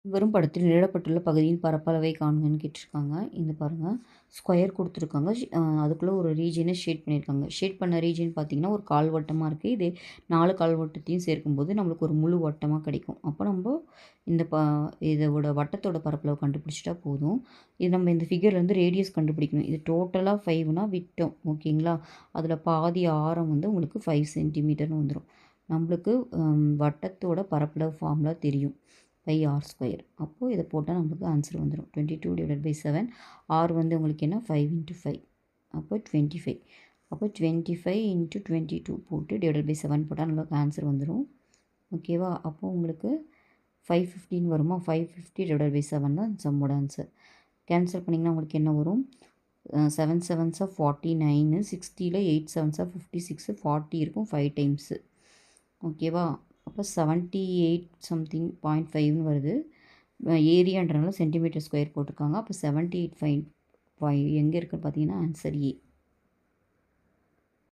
வரும் படத்தில் நிழப்பட்டுள்ள பகுதியின் பரப்பளவை காண்கன்னு கேட்டிருக்காங்க. இந்த பாருங்கள், ஸ்கொயர் கொடுத்துருக்காங்க. அதுக்குள்ளே ஒரு ரீஜியனை ஷேட் பண்ணியிருக்காங்க. ஷேட் பண்ண ரீஜியன் பார்த்திங்கன்னா ஒரு கால் வட்டமாக இருக்குது. இதே 4 கால் வட்டத்தையும் சேர்க்கும்போது நம்மளுக்கு ஒரு முழு வட்டமாக கிடைக்கும். அப்போ நம்ம இந்த இதோட வட்டத்தோட பரப்பளவு கண்டுபிடிச்சிட்டா போதும். இது நம்ம இந்த ஃபிகர்லேருந்து ரேடியஸ் கண்டுபிடிக்கணும். இது டோட்டலாக 5னா விட்டோம், ஓகேங்களா? அதில் பாதி ஆரம் வந்து உங்களுக்கு 5 சென்டிமீட்டர்னு வந்துடும். நம்மளுக்கு வட்டத்தோட பரப்பளவு ஃபார்முலா தெரியும், பை ஆர் ஸ்கொயர். அப்போது இதை போட்டால் நம்மளுக்கு ஆன்சர் வந்துடும். 22/7. ஆர் வந்து உங்களுக்கு என்ன, 5 × 5, அப்போ 25. அப்போ 25 × 22 போட்டு /7 போட்டால் நம்மளுக்கு ஆன்சர் வந்துடும், ஓகேவா? அப்போது உங்களுக்கு 515 வருமா? 550/7 தான் சம்மோட ஆன்சர். கேன்சல் பண்ணிங்கன்னா உங்களுக்கு என்ன வரும்? 7 7s 49, 60ல் 8 7s 56, 40 இருக்கும் 5 டைம்ஸு, ஓகேவா? அப்போ 78 சம்திங் 0.5ன்னு வருது. ஏரியான்றனால சென்டிமீட்டர் ஸ்கொயர் போட்டிருக்காங்க. அப்போ 78.5 எங்கே இருக்குன்னு பார்த்தீங்கன்னா ஆன்சர் ஏ.